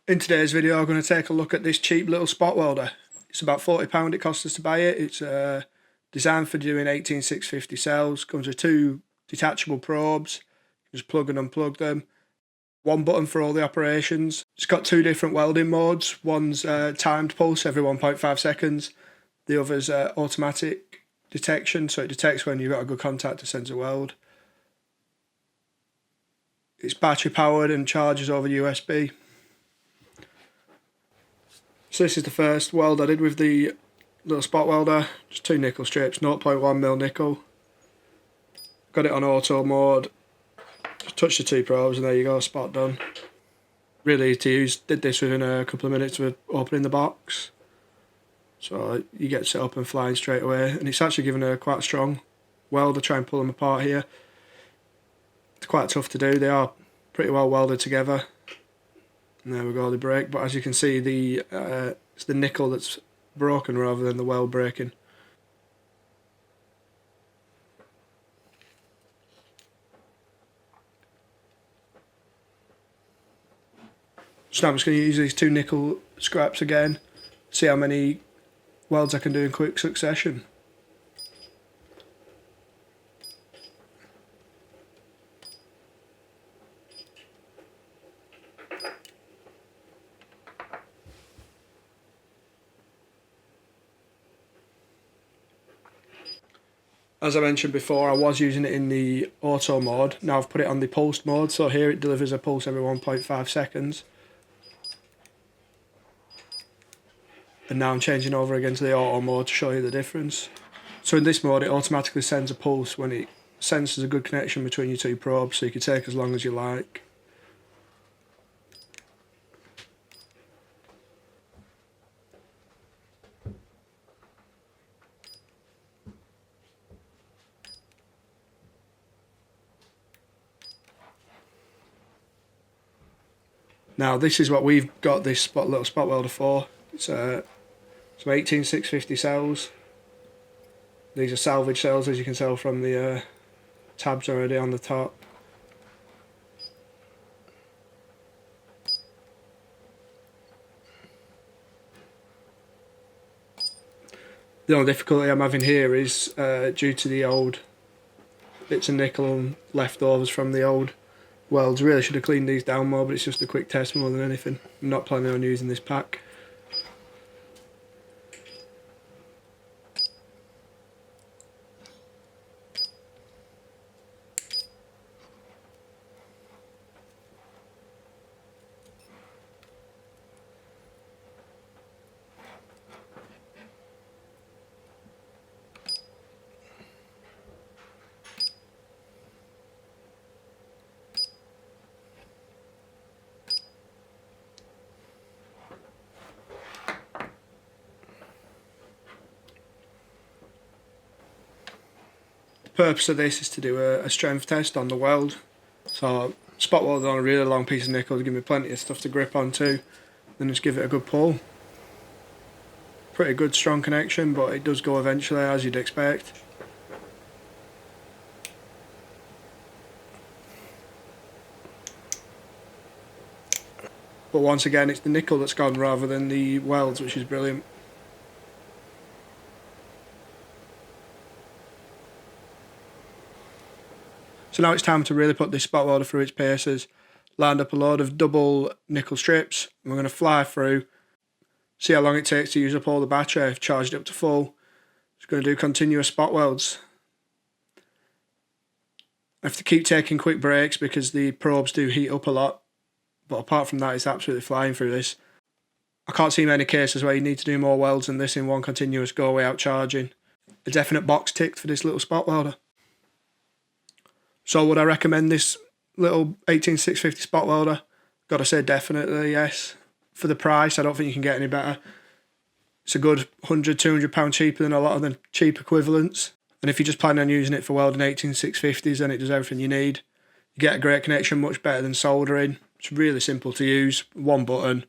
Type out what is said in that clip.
In today's video I'm going to take a look at this cheap little spot welder. It's about £40 it costs us to buy it. It's designed for doing 18650 cells. Comes with two detachable probes. You just plug and unplug them. One button for all the operations. It's got two different welding modes. One's timed pulse every 1.5 seconds. The other's automatic detection, so it detects when you've got a good contact to send a weld. It's battery powered and charges over USB. So this is the first weld I did with the little spot welder. Just two nickel strips, 0.1mm nickel. Got it on auto mode. Just touch the two probes and there you go, spot done. Really easy to use. Did this within a couple of minutes of opening the box. So you get set up and flying straight away. And it's actually given a quite strong weld. I try and pull them apart here. It's quite tough to do. They are pretty well welded together. And there we go, they break, but as you can see, it's the nickel that's broken rather than the weld breaking. So now I'm just going to use these two nickel scraps again, see how many welds I can do in quick succession. As I mentioned before, I was using it in the auto mode. Now I've put it on the pulsed mode, so here it delivers a pulse every 1.5 seconds. And now I'm changing over again to the auto mode to show you the difference. So in this mode it automatically sends a pulse when it senses a good connection between your two probes, so you can take as long as you like. Now this is what we've got this little spot welder for. It's some 18650 cells. These are salvage cells, as you can tell from the tabs already on the top. The only difficulty I'm having here is due to the old bits of nickel and leftovers from the old welds. Really should have cleaned these down more, but it's just a quick test more than anything. I'm not planning on using this pack. The purpose of this is to do a strength test on the weld. So spot welded on a really long piece of nickel to give me plenty of stuff to grip onto, then just give it a good pull. Pretty good strong connection, but it does go eventually, as you'd expect. But once again, it's the nickel that's gone rather than the welds, which is brilliant. So now it's time to really put this spot welder through its paces. Lined up a load of double nickel strips, and we're going to fly through, see how long it takes to use up all the battery. I've charged it up to full. Just going to do continuous spot welds. I have to keep taking quick breaks because the probes do heat up a lot, but apart from that, it's absolutely flying through this. I can't see many cases where you need to do more welds than this in one continuous go without charging. A definite box ticked for this little spot welder. So would I recommend this little 18650 spot welder? Gotta say definitely yes. For the price, I don't think you can get any better. It's a good £100–200 cheaper than a lot of the cheap equivalents. And if you're just planning on using it for welding 18650s, then it does everything you need. You get a great connection, much better than soldering. It's really simple to use, one button.